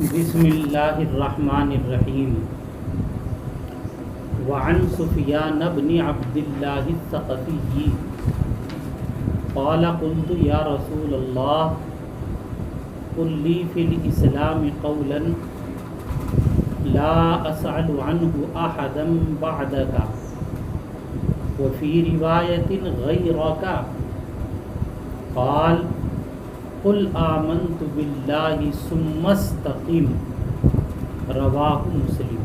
بسم اللہ الرحمن الرحیم وعن سفیان بن عبد اللہ الثقفی قال قلت یا رسول اللہ قل لی فی الاسلام قولا لا اسأل عنہ احدا بعدک وفی روایت غیرک قال قل آمنت باللہ ثم استقم رواہ مسلم۔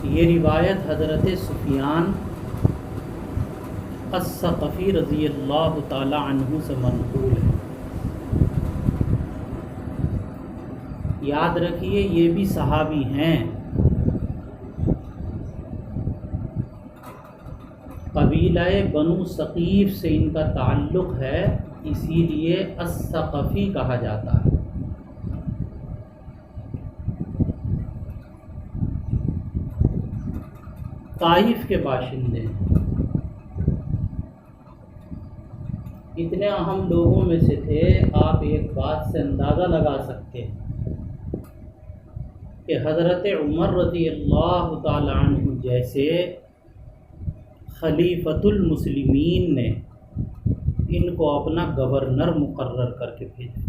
یہ روایت حضرت سفیان الثقفی رضی اللہ تعالی عنہ سے منقول ہے۔ یاد رکھیے یہ بھی صحابی ہیں، قبیلہ بنو ثقیف سے ان کا تعلق ہے، اسی لیے الثقفی کہا جاتا ہے۔ طائف کے باشندے اتنے اہم لوگوں میں سے تھے، آپ ایک بات سے اندازہ لگا سکتے ہیں کہ حضرت عمر رضی اللہ تعالی عنہ جیسے خلیفۃ المسلمین نے ان کو اپنا گورنر مقرر کر کے بھیجا۔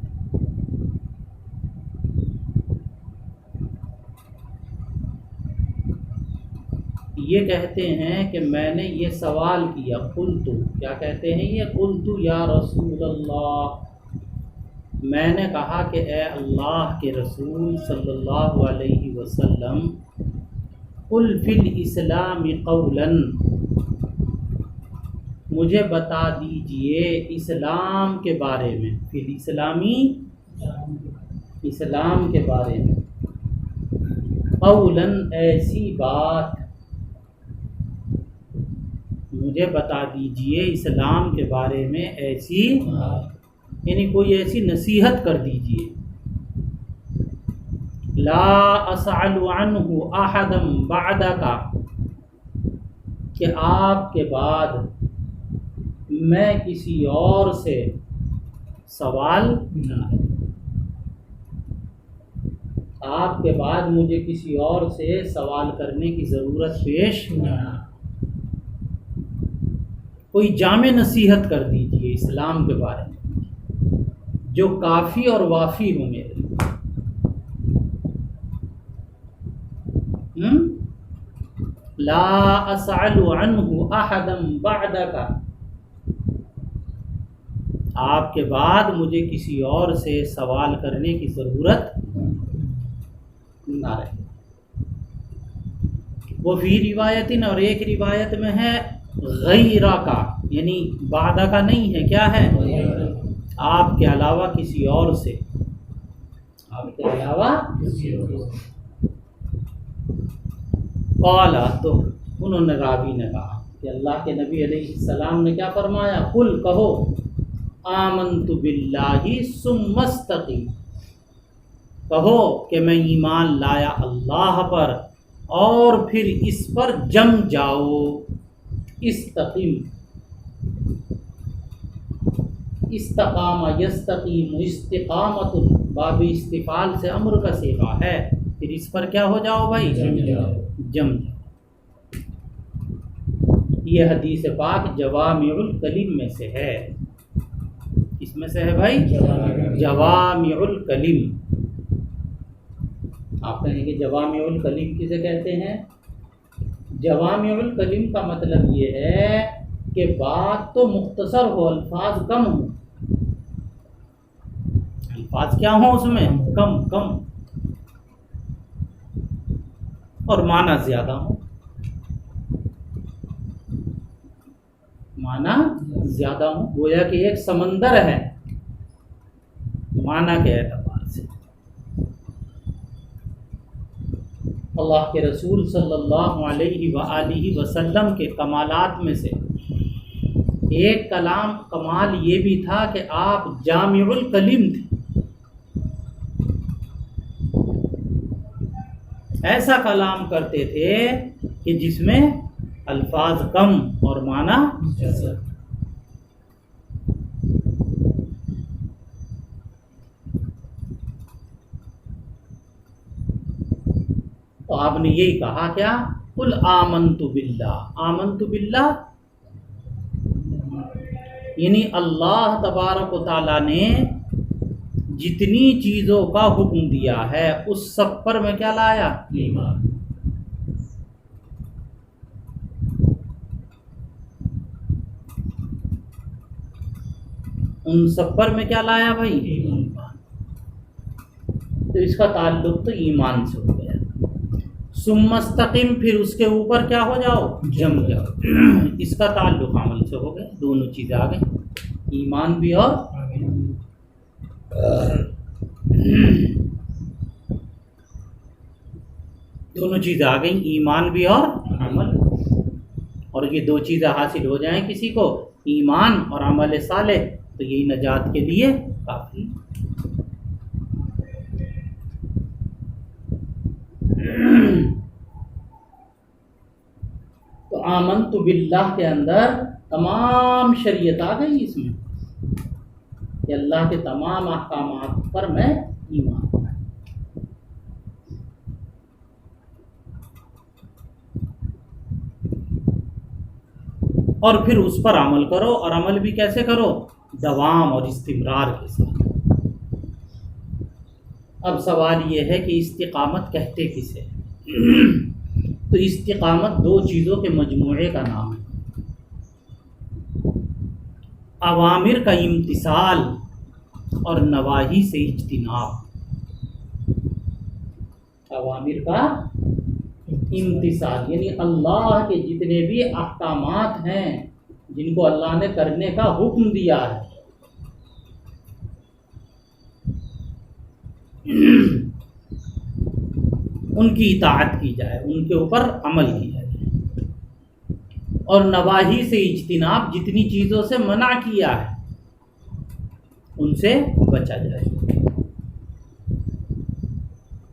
یہ کہتے ہیں کہ میں نے یہ سوال کیا، قلت، کیا کہتے ہیں یہ؟ قلت یا رسول اللہ، میں نے کہا کہ اے اللہ کے رسول صلی اللہ علیہ وسلم، قل فی الاسلام قولا، مجھے بتا دیجئے اسلام کے بارے میں، فی الاسلامی، اسلام کے بارے میں، قولا ایسی بات، مجھے بتا دیجئے اسلام کے بارے میں ایسی، یعنی کوئی ایسی نصیحت کر دیجئے، لا اسأل عنہ احدا بعدک، کہ آپ کے بعد میں کسی اور سے سوال نہ، آپ کے بعد مجھے کسی اور سے سوال کرنے کی ضرورت پیش نہ، کوئی جامع نصیحت کر دیجیے اسلام کے بارے میں جو کافی اور وافی ہو میرے لیے۔ لا اسأل عنہ احدا بعدک، آپ کے بعد مجھے کسی اور سے سوال کرنے کی ضرورت نہ رہے۔ وہ فی روایت، اور ایک روایت میں ہے غیرہ کا، یعنی بعدہ کا نہیں ہے، کیا ہے؟ آپ کے علاوہ کسی اور سے، آپ کے علاوہ کسی اور سے۔ قال، تو انہوں نے راوی نے کہا کہ اللہ کے نبی علیہ السلام نے کیا فرمایا؟ قل، کہو، آمنت باللہ ثم استقم، کہو کہ میں ایمان لایا اللہ پر اور پھر اس پر جم جاؤ۔ استقم، استقام یستقیم، استقامت باب استفعال سے امر کا صیغہ ہے، پھر اس پر کیا ہو جاؤ بھائی؟ جم جاؤ۔ یہ حدیث پاک جوامع الکلم میں سے ہے۔ کس میں سے ہے بھائی؟ جوامع الکلم۔ آپ کہیں کہ جوامع الکلم کسے کہتے ہیں؟ جوامع الکلم کا مطلب یہ ہے کہ بات تو مختصر ہو، الفاظ کم ہوں، الفاظ کیا ہوں اس میں؟ کم، اور معنی زیادہ ہوں، معنی زیادہ ہوں، گویا کہ ایک سمندر ہے معنی کے اعتبار سے۔ اللہ کے رسول صلی اللہ علیہ وآلہ وسلم کے کمالات میں سے ایک کمال یہ بھی تھا کہ آپ جامع الکلم تھے، ایسا کلام کرتے تھے کہ جس میں الفاظ کم اور معنی زیادہ۔ تو آپ نے یہی کہا کیا، قل آمنت باللہ، آمنت باللہ یعنی اللہ تبارک و تعالیٰ نے جتنی چیزوں کا حکم دیا ہے اس سب پر میں کیا لایا، ایمان۔ ان سب پر میں کیا لایا بھائی، ایمان۔ تو اس کا تعلق تو ایمان سے ہو گیا۔ ثم استقم، پھر اس کے اوپر کیا ہو جاؤ، جم جاؤ، اس کا تعلق عمل سے ہو گیا۔ دونوں چیزیں آ گئی، ایمان بھی اور دونوں چیزیں آ گئیں، ایمان بھی اور عمل۔ اور یہ دو چیزیں حاصل ہو جائیں کسی کو، ایمان اور عمل صالح، تو یہی نجات کے لیے کافی۔ تو آمنت باللہ کے اندر تمام شریعت آ گئی اس میں کہ اللہ کے تمام احکامات پر میں ایمان۔ اور پھر اس پر عمل کرو، اور عمل بھی کیسے کرو، دوام اور استمرار کے ساتھ۔ اب سوال یہ ہے کہ استقامت کہتے کسے؟ تو استقامت دو چیزوں کے مجموعے کا نام ہے، اوامر کا امتثال اور نواہی سے اجتناب۔ اوامر کا امتثال یعنی اللہ کے جتنے بھی احکامات ہیں جن کو اللہ نے کرنے کا حکم دیا ہے، ان کی اطاعت کی جائے، ان کے اوپر عمل کیا جائے، اور نواہی سے اجتناب، جتنی چیزوں سے منع کیا ہے ان سے بچا جائے۔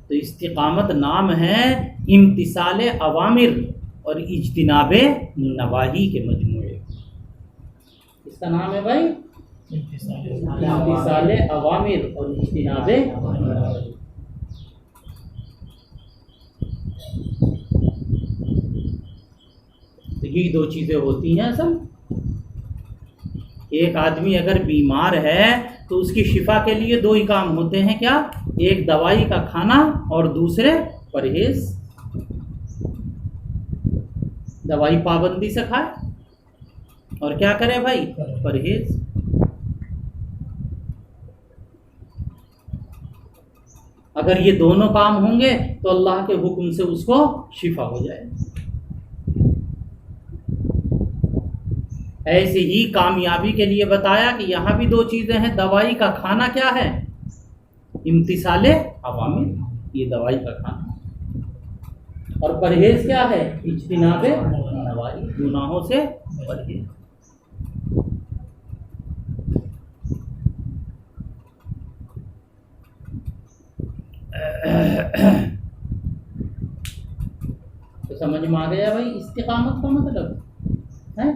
تو استقامت نام ہے امتثال اوامر اور اجتناب نواہی کے مجموعے، اس کا نام ہے بھائی امتثال اوامر اور اجتناب نواہی۔ تو یہی دو چیزیں ہوتی ہیں اصل۔ ایک آدمی اگر بیمار ہے تو اس کی شفا کے لیے دو ہی کام ہوتے ہیں، کیا، ایک دوائی کا کھانا اور دوسرے پرہیز۔ دوائی پابندی سے کھائے اور کیا کرے بھائی، پرہیز۔ اگر یہ دونوں کام ہوں گے تو اللہ کے حکم سے اس کو شفا ہو جائے۔ ایسے ہی کامیابی کے لیے بتایا کہ یہاں بھی دو چیزیں ہیں، دوائی کا کھانا کیا ہے، امتثال اوامر، یہ دوائی کا کھانا، اور پرہیز کیا ہے، اجتناب نواہی، گناہوں سے پرہیز۔ تو سمجھ میں آ گیا بھائی استقامت کا مطلب ہے۔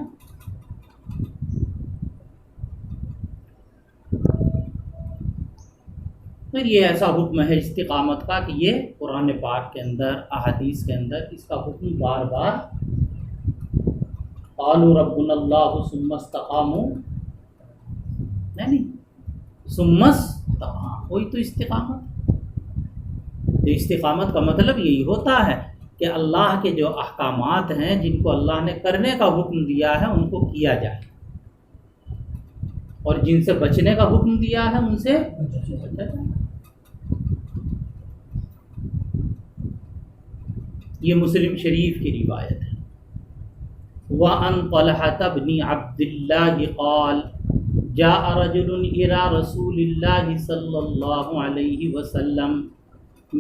پھر یہ ایسا حکم ہے استقامت کا کہ یہ قرآن پاک کے اندر، احادیث کے اندر اس کا حکم بار بار، قالوا ربنا اللہ ثم استقاموا، نہیں ثم استقاموا، وہی تو استقامت۔ تو استقامت کا مطلب یہی ہوتا ہے کہ اللہ کے جو احکامات ہیں جن کو اللہ نے کرنے کا حکم دیا ہے ان کو کیا جائے، اور جن سے بچنے کا حکم دیا ہے ان سے بچا جائے۔ یہ مسلم شریف کی روایت ہے۔ وَعَنْ طَلْحَةَ بْنِ عَبْدِ اللَّهِ قَالَ جَاءَ رَجُلٌ إِلَى رَسُولِ اللَّهِ صَلَّى اللَّهُ عَلَيْهِ وَسَلَّمَ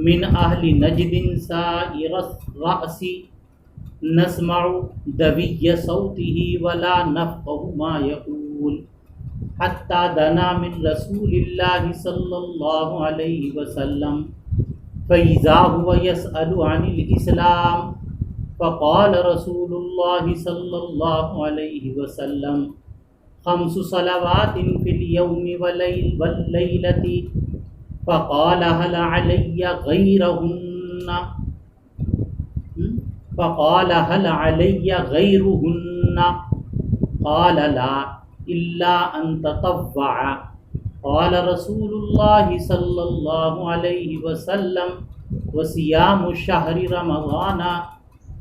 مِنْ أَهْلِ نَجْدٍ سَائِرَ الرَّأْسِ نَسْمَعُ دَوِيَّ صَوْتِهِ وَلَا نَفْقَهُ مَا يَقُولُ حَتَّى دَنَا مِنْ رَسُولِ اللَّهِ صَلَّى اللَّهُ عَلَيْهِ وَسَلَّمَ فَإِذَا هُوَ يَسْأَلُ عَنِ الْإِسْلَامِ فَقَالَ رَسُولُ اللَّهِ صَلَّى اللَّهُ عَلَيْهِ وَسَلَّمَ 5 صلوات فِي الْيَوْمِ وَاللَّيْلَةِ فَقَالَ هَلْ عَلَيَّ غَيْرَهُنَّ فقال هل علی غیرهن قال لا الا ان تطوع قال رسول اللہ صلی اللہ علیہ وسلم وصيام شهر رمضان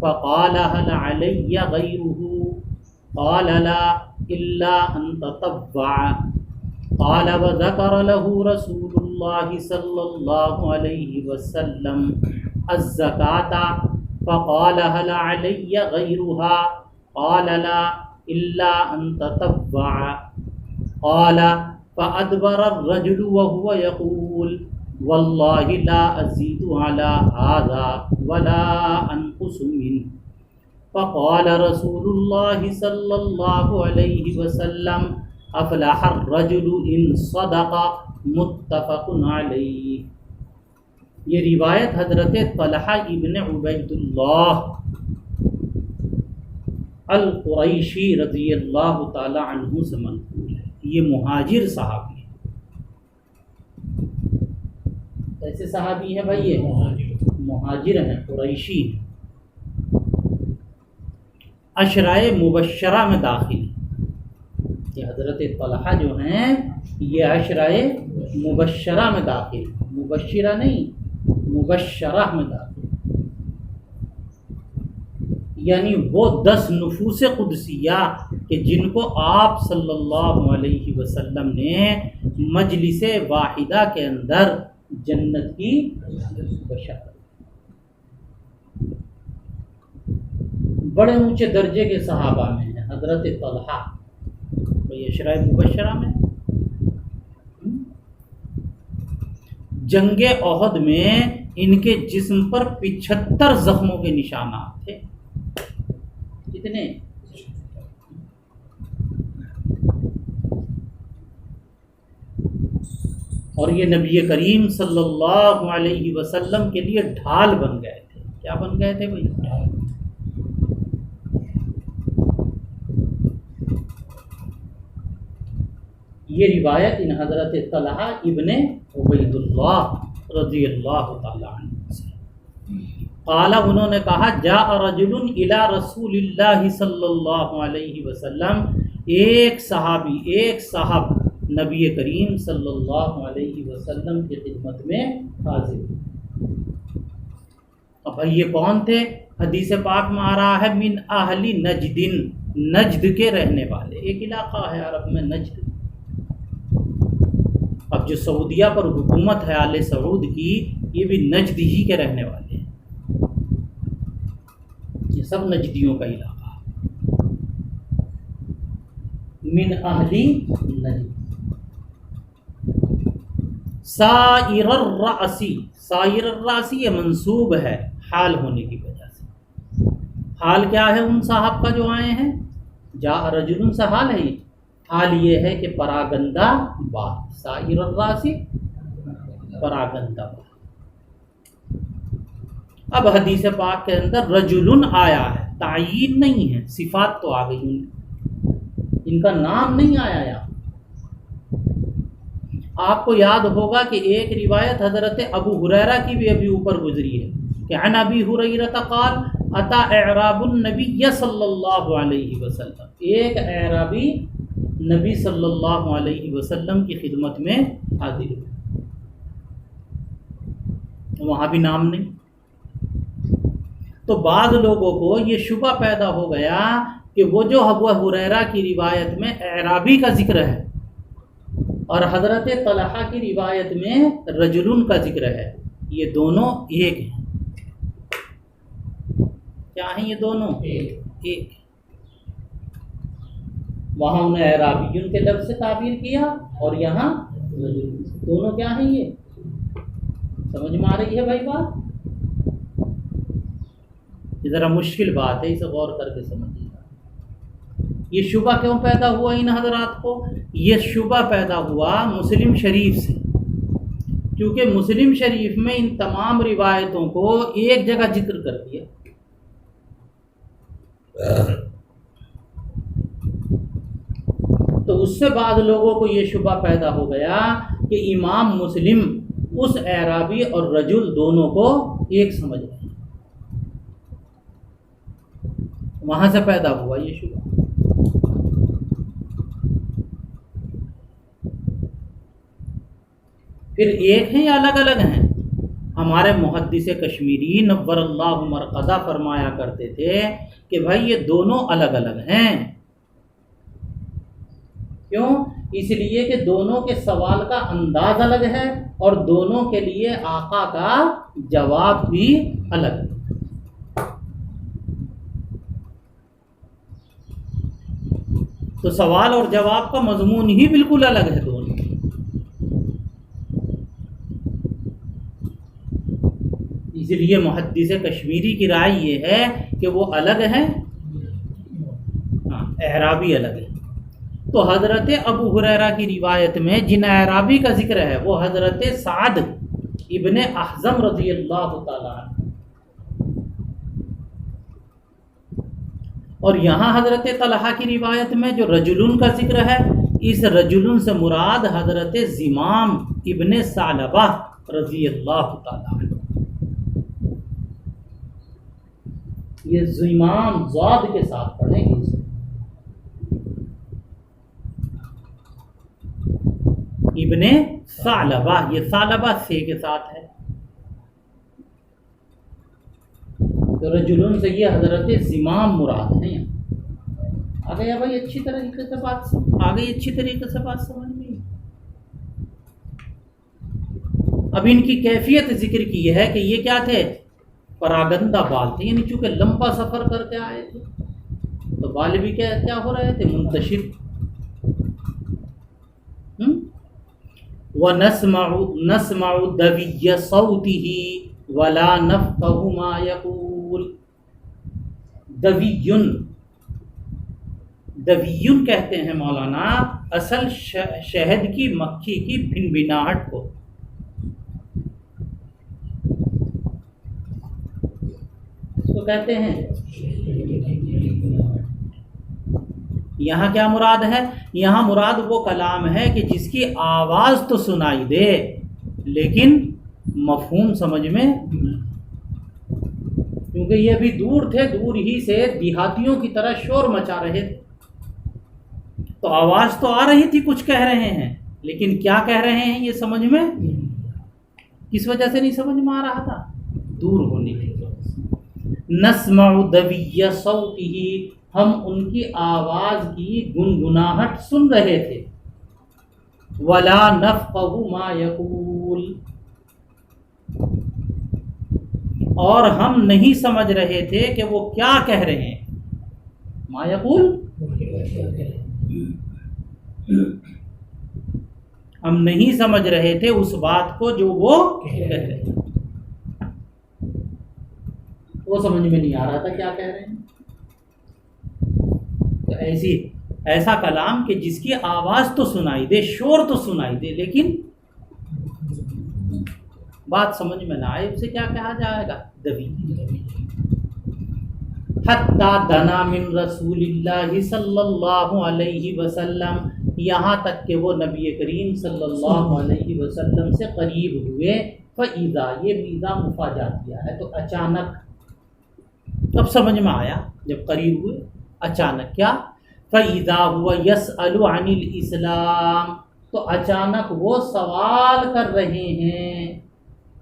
فقال هل علی غیره قال لا الا ان تطوع قال وذكر له رسول الله صلى الله عليه وسلم الزكاة فقال هل علي غيرها قال لا إلا أن تطوع قال فأدبر الرجل وهو يقول والله لا أزيد على هذا ولا أنقص منه فقال رسول الله صلى الله عليه وسلم افلح الرجل ان صدق متفق علیہ۔ یہ روایت حضرت طلحہ ابن عبید اللہ القریشی رضی اللہ تعالی عنہ سے منقول ہے۔ یہ مہاجر صحابی ہے۔ کیسے صحابی ہیں بھائی؟ یہ مہاجر ہیں، قریشی ہیں، عشرۂ مبشرہ میں داخل ہیں۔ یہ حضرت طلحہ جو ہیں یہ عشرۂ مبشرہ میں داخل، مبشرہ نہیں، مبشرہ میں داخل، یعنی وہ 10 نفوس قدسیہ کہ جن کو آپ صلی اللہ علیہ وسلم نے مجلس واحدہ کے اندر جنت کی بشارت۔ بڑے اونچے درجے کے صحابہ میں ہیں حضرت طلحہ، عشرۂ مبشرہ میں۔ جنگ احد میں ان کے جسم پر 75 زخموں کے نشانات تھے۔ کتنے؟ اور یہ نبی کریم صلی اللہ علیہ وسلم کے لیے ڈھال بن گئے تھے۔ کیا بن گئے تھے بھائی؟ ڈھال۔ یہ روایت ان حضرت طلحہ ابن عبید اللہ رضی اللہ تعالی عنہ سے۔ قال، انہوں نے کہا، جاء رجل الی رسول اللہ صلی اللہ علیہ وسلم، ایک صاحب نبی کریم صلی اللہ علیہ وسلم کی خدمت میں حاضر ہوئے۔ اب یہ کون تھے؟ حدیث پاک میں آ رہا ہے من اہل نجد، نجد کے رہنے والے، ایک علاقہ ہے عرب میں نجد۔ اب جو سعودیہ پر حکومت ہے آل سعود کی، یہ بھی نجد ہی کے رہنے والے ہیں، یہ سب نجدیوں کا علاقہ۔ من اہل نجد، سائر الرأس یہ منصوب ہے حال ہونے کی وجہ سے۔ حال کیا ہے ان صاحب کا جو آئے ہیں؟ جاء رجل سے حال ہے، یہ حال یہ ہے کہ پراگندہ بات، سائر الراس پراگندہ بات۔ اب حدیث پاک کے اندر رجل آیا ہے، تعیین نہیں ہے، صفات تو آ گئی، ان کا نام نہیں آیا یہاں۔ آپ کو یاد ہوگا کہ ایک روایت حضرت ابو ہریرہ کی بھی ابھی اوپر گزری ہے کہ عن ابی ہریرہ قال اتی اعراب النبی صلی اللہ علیہ وسلم، ایک اعرابی نبی صلی اللہ علیہ وسلم کی خدمت میں حاضر ہوئے، وہاں بھی نام نہیں۔ تو بعض لوگوں کو یہ شبہ پیدا ہو گیا کہ وہ جو ابو ہریرہ کی روایت میں اعرابی کا ذکر ہے اور حضرت طلحہ کی روایت میں رجلن کا ذکر ہے، یہ دونوں ایک ہیں۔ کیا ہیں یہ دونوں؟ ایک۔ وہاں انہیں اعرابیون کے لفظ سے تعبیر کیا اور یہاں دونوں کیا ہیں؟ یہ سمجھ میں آ رہی ہے بھائی بات؟ یہ ذرا مشکل بات ہے، اسے غور کر کے سمجھیے گا۔ یہ شبہ کیوں پیدا ہوا ان حضرات کو؟ یہ شبہ پیدا ہوا مسلم شریف سے، کیونکہ مسلم شریف میں ان تمام روایتوں کو ایک جگہ ذکر کر دیا۔ تو اس سے بعد لوگوں کو یہ شبہ پیدا ہو گیا کہ امام مسلم اس اعرابی اور رجل دونوں کو ایک سمجھ رہے ہیں۔ وہاں سے پیدا ہوا یہ شبہ۔ پھر ایک ہیں یا الگ الگ ہیں؟ ہمارے محدث کشمیری نور اللہ مرقدہ فرمایا کرتے تھے کہ بھائی یہ دونوں الگ الگ ہیں۔ کیوں؟ اس لیے کہ دونوں کے سوال کا انداز الگ ہے اور دونوں کے لیے آقا کا جواب بھی الگ ہے۔ تو سوال اور جواب کا مضمون ہی بالکل الگ ہے دونوں۔ اس لیے محدث کشمیری کی رائے یہ ہے کہ وہ الگ ہیں، اعرابی الگ ہے۔ تو حضرت ابو ہریرہ کی روایت میں جن اعرابی کا ذکر ہے وہ حضرت سعد ابن احزم رضی اللہ تعالیٰ عنہ، اور یہاں حضرت طلحہ کی روایت میں جو رجلن کا ذکر ہے، اس رجلن سے مراد حضرت زمام ابن ثعلبہ رضی اللہ تعالیٰ عنہ۔ یہ زمام ضاد کے ساتھ پڑھیں گے، ابن ثعلبہ، یہ ثعلبہ سے کے ساتھ ہے۔ تو رجلن سے یہ حضرت زمام مراد ہے۔ آ گئی بھائی اچھی طریقے سے بات سمجھ میں۔ اب ان کی کیفیت ذکر کی ہے کہ یہ کیا تھے؟ پراگندہ بال تھے، یعنی چونکہ لمبا سفر کر کے آئے تھے تو بال بھی کیا ہو رہے تھے؟ منتشر۔ وَنَسْمَعُ دَوِيَّ صَوْتِهِ وَلَا نَفْقَهُ مَا يَقُولُ۔ دویّن کہتے ہیں مولانا اصل شہد کی مکھی کی بھنبھناہٹ کو۔ اس کو کہتے ہیں، یہاں کیا مراد ہے؟ یہاں مراد وہ کلام ہے کہ جس کی آواز تو سنائی دے لیکن مفہوم سمجھ میں، کیونکہ یہ بھی دور تھے، دور ہی سے دیہاتیوں کی طرح شور مچا رہے تھے، تو آواز تو آ رہی تھی، کچھ کہہ رہے ہیں لیکن کیا کہہ رہے ہیں یہ سمجھ میں، کس وجہ سے نہیں سمجھ میں آ رہا تھا؟ دور ہونے کی وجہ سے۔ نسمع دوی صوتہ، ہم ان کی آواز کی گنگناہٹ سن رہے تھے۔ ولا نفقہ ما یقول، اور ہم نہیں سمجھ رہے تھے کہ وہ کیا کہہ رہے ہیں۔ ما یقول، ہم نہیں سمجھ رہے تھے اس بات کو جو وہ کہہ رہے ہیں، وہ سمجھ میں نہیں آ رہا تھا کیا کہہ رہے ہیں۔ تو ایسا کلام کہ جس کی آواز تو سنائی دے، شور تو سنائی دے، لیکن بات سمجھ میں نہ آئے، اسے کیا کہا جائے گا؟ دوی۔ حتی دنا من رسول اللہ صلی اللہ علیہ وسلم، یہاں تک کہ وہ نبی کریم صلی اللہ علیہ وسلم سے قریب ہوئے۔ فَإِذَا، یہ ویزا مفاجاتیہ ہے، تو اچانک، اب سمجھ میں آیا جب قریب ہوئے، اچانک کیا؟ فَإِذَا هُوَ يَسْأَلُ عَنِ الْإِسْلَامِ، تو اچانک وہ سوال کر رہے ہیں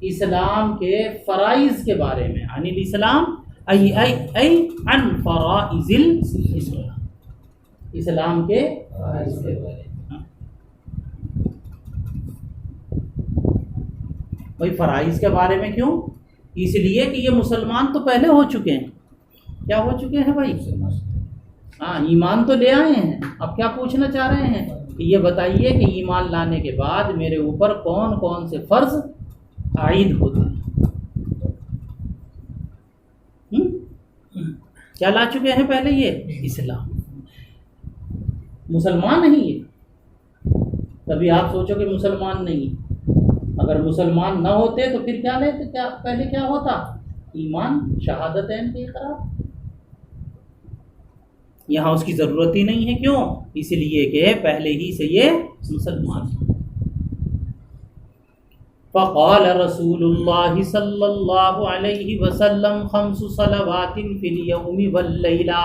اسلام کے فرائض کے بارے میں۔ عن الاسلام ای عن فرائض الاسلام، اسلام کے فرائض کے بارے میں۔ بھائی فرائض کے بارے میں کیوں؟ اس لیے کہ یہ مسلمان تو پہلے ہو چکے ہیں۔ کیا ہو چکے ہیں بھائی؟ ہاں، ایمان تو لے آئے ہیں۔ اب کیا پوچھنا چاہ رہے ہیں کہ یہ بتائیے کہ ایمان لانے کے بعد میرے اوپر کون کون سے فرض عائد ہوتے ہیں؟ کیا لا چکے ہیں پہلے؟ یہ اسلام، مسلمان نہیں ہے۔ کبھی آپ سوچو کہ مسلمان نہیں، اگر مسلمان نہ ہوتے تو پھر کیا لیتے؟ کیا پہلے کیا ہوتا؟ ایمان، شہادتین کے اقرار۔ یہاں اس کی ضرورت ہی نہیں ہے، کیوں؟ اس لیے کہ پہلے ہی سے یہ مسلمان ہے۔ فقال رسول اللہ صلی اللہ علیہ وسلم 5 صلوات فی الیوم واللیلہ،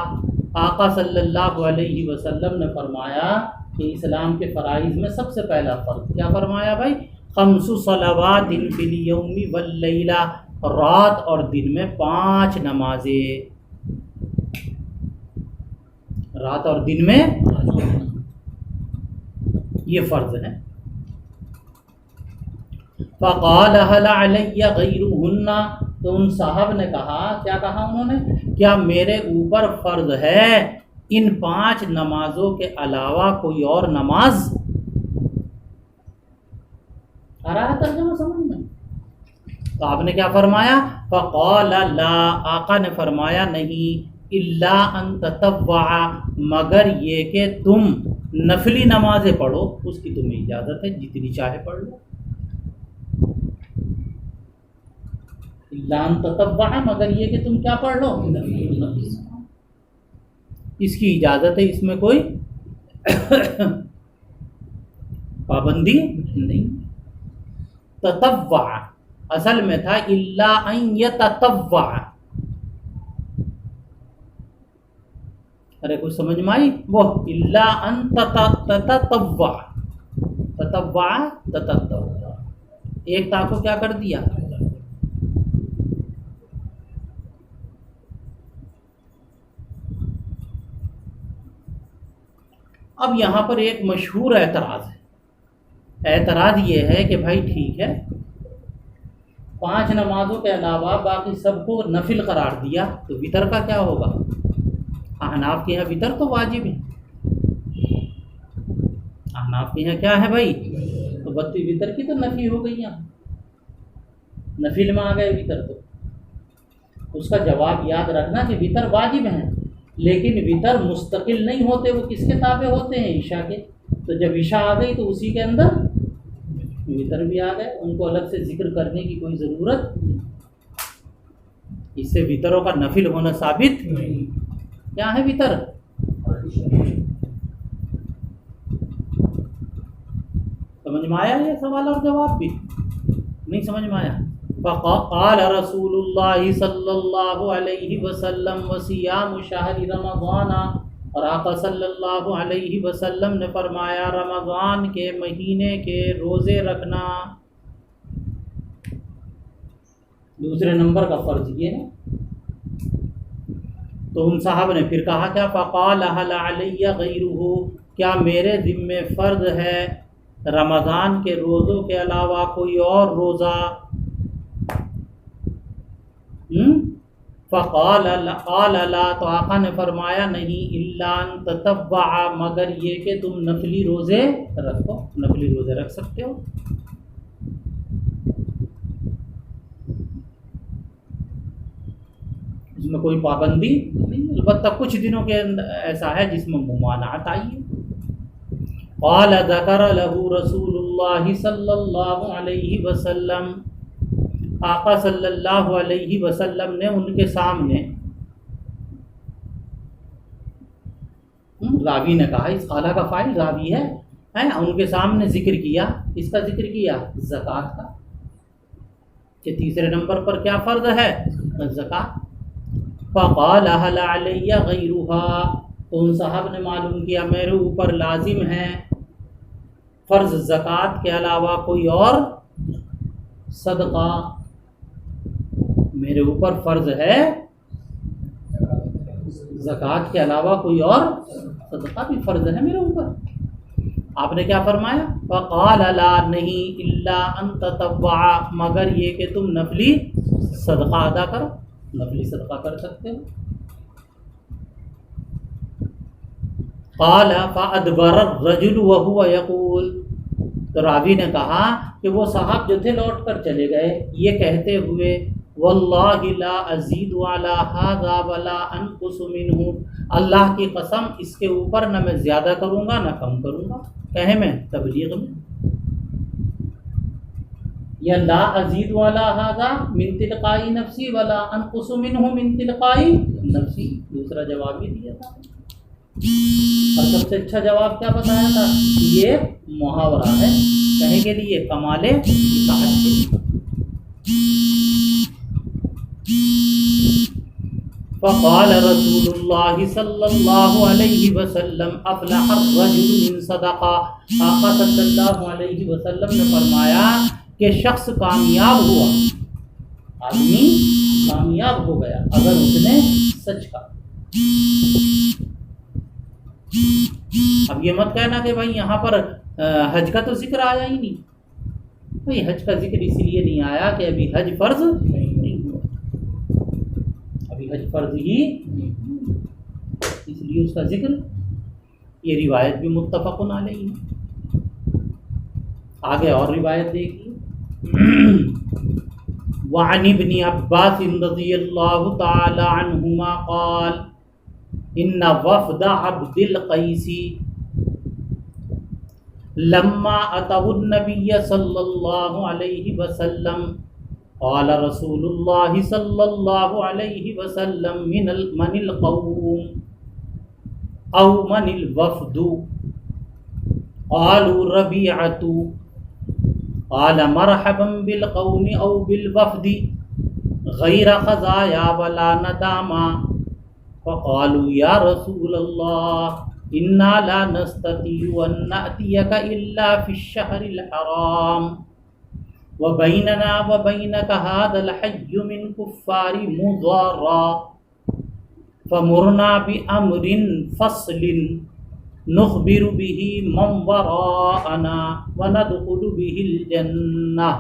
آقا صلی اللہ علیہ وسلم نے فرمایا کہ اسلام کے فرائض میں سب سے پہلا فرض کیا فرمایا بھائی؟ 5 صلوات فی الیوم واللیلہ، رات اور دن میں 5 نمازیں، رات اور دن میں یہ فرض ہے۔ فقال هل علی غیرہن، تو ان صاحب نے کہا، کیا کہا انہوں نے؟ کیا میرے اوپر فرض ہے ان 5 نمازوں کے علاوہ کوئی اور نماز؟ آ رہا ہے ترجمہ سمجھ میں؟ تو آپ نے کیا فرمایا؟ فقال لا، آقا نے فرمایا نہیں، الا ان تطوع، مگر یہ کہ تم نفلی نمازیں پڑھو، اس کی تمہیں اجازت ہے، جتنی چاہے پڑھ لو۔ الا ان تطوع، مگر یہ کہ تم کیا پڑھ لو؟ اس کی اجازت ہے، اس میں کوئی پابندی نہیں۔ تطوع اصل میں تھا الا ان یتطوع، ارے کچھ سمجھ میں آئی؟ وہ الا ان تتطوع، تطوع ایک تا کو کیا کر دیا؟ اب یہاں پر ایک مشہور اعتراض ہے، اعتراض یہ ہے کہ بھائی ٹھیک ہے 5 نمازوں کے علاوہ باقی سب کو نفل قرار دیا، تو وتر کا کیا ہوگا؟ احناف کے یہاں وتر تو واجب ہے، احناف کے یہاں کیا ہے بھائی؟ تو وتر کی تو نفی ہو گئی، یہاں نفل میں آ گئے وتر، تو اس کا جواب یاد رکھنا کہ وتر واجب ہیں، لیکن وتر مستقل نہیں ہوتے، وہ کس کے تابع ہوتے ہیں؟ عشاء کے۔ تو جب عشاء آ گئی تو اسی کے اندر وتر بھی آ گئے، ان کو الگ سے ذکر کرنے کی کوئی ضرورت، اس سے وتروں کا نفل ہونا ثابت کیا ہے؟ وتر سمجھ میں آیا؟ یہ سوال اور جواب بھی نہیں سمجھ میں آیا؟ فقال رسول اللہ صلی اللہ علیہ وسلم وصیام شہر رمضان، اور آقا صلی اللہ علیہ وسلم نے فرمایا رمضان کے مہینے کے روزے رکھنا دوسرے نمبر کا فرض یہ ہے۔ تو ان صاحب نے پھر کہا کیا؟ فقال هل علی غیرہ، کیا میرے ذمے فرض ہے رمضان کے روزوں کے علاوہ کوئی اور روزہ؟ فقال لا، تو آقا نے فرمایا نہیں، الا ان تطوع، مگر یہ کہ تم نفلی روزے رکھو، نفلی روزے رکھ سکتے ہو۔ اس میں کوئی پابندی نہیں، البتہ کچھ دنوں کے اندر ایسا ہے جس میں ممانعت آئی ہے۔ قال ذکر له رسول اللہ صلی اللہ علیہ وسلم، آقا صلی اللہ علیہ وسلم نے ان کے سامنے، راوی نے کہا، اس قال کا فاعل راوی ہے، ان کے سامنے ذکر کیا، اس کا ذکر کیا زکوٰۃ کا، کہ تیسرے نمبر پر کیا فرض ہے؟ زکوٰۃ۔ فقال هل علی غیرہا، تو ان صاحب نے معلوم کیا میرے اوپر لازم ہے فرض زکوٰۃ کے علاوہ کوئی اور صدقہ، میرے اوپر فرض ہے زکوٰۃ کے علاوہ کوئی اور صدقہ بھی فرض ہے میرے اوپر۔ آپ نے کیا فرمایا؟ فقال لا، نہیں، الا ان تطوع، مگر یہ کہ تم نفلی صدقہ ادا کرو، نفلی صدقہ کر سکتے ہو۔ قال فادبر الرجل وهو يقول، تو راوی نے کہا کہ وہ صاحب جو تھے لوٹ کر چلے گئے یہ کہتے ہوئے، واللہ لا ازید علی ھذا ولا انقص منہ، اللہ کی قسم اس کے اوپر نہ میں زیادہ کروں گا نہ کم کروں گا، کہے میں تبلیغ میں، یا لا ازید علی ھذا من تلقائی نفسی ولا انقص منہ من تلقائی نفسی، دوسرا جواب بھی دیا تھا، اور سب سے اچھا جواب کیا بتایا تھا؟ یہ محاورہ ہے، کہیں کے لیے کمال اطاعت فقال رسول اللہ صلی اللہ علیہ وسلم افلح الرجل من صدقہ، آقا صلی اللہ علیہ وسلم نے فرمایا کہ شخص کامیاب ہوا، آدمی کامیاب ہو گیا اگر اس نے سچ کہا۔ اب یہ مت کہنا کہ بھائی یہاں پر حج کا تو ذکر آیا ہی نہیں۔ بھائی حج کا ذکر اس لیے نہیں آیا کہ ابھی حج فرض نہیں ہوا، ابھی حج فرض ہی اس لیے اس کا ذکر۔ یہ روایت بھی متفق علیہ ہے۔ آگے اور روایت دیکھیے، وعن ابن عباس رضی اللہ تعالی عنہما قال ان وفد عبد القیس لما اتوا النبی صلی اللہ علیہ وسلم قال رسول اللہ صلی اللہ علیہ وسلم من القوم او من الوفد قالوا ربیعۃ قال مرحبا بالقوم او بالوفد غیر خزایا ولا نداما فقالوا یا رسول اللہ انا لا نستطيع ان نأتيك الا في الشهر الحرام وبيننا وبينك هذا الحي من كفار مضارا فمرنا بأمر فصل نخبر به من وراءنا وندخل به الجنة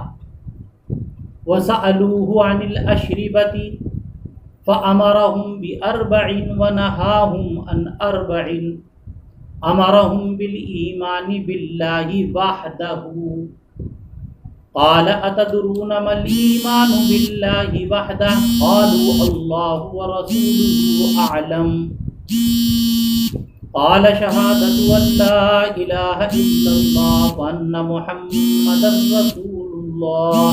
وسألوه عن الأشربة فأمرهم بأربع ونهاهم عن أربع أمرهم بالإيمان بالله وحده قال أتدرون ما الإيمان بالله وحده قالوا الله ورسوله أعلم قال شهادة أن لا إله إلا الله وأن محمدا رسول الله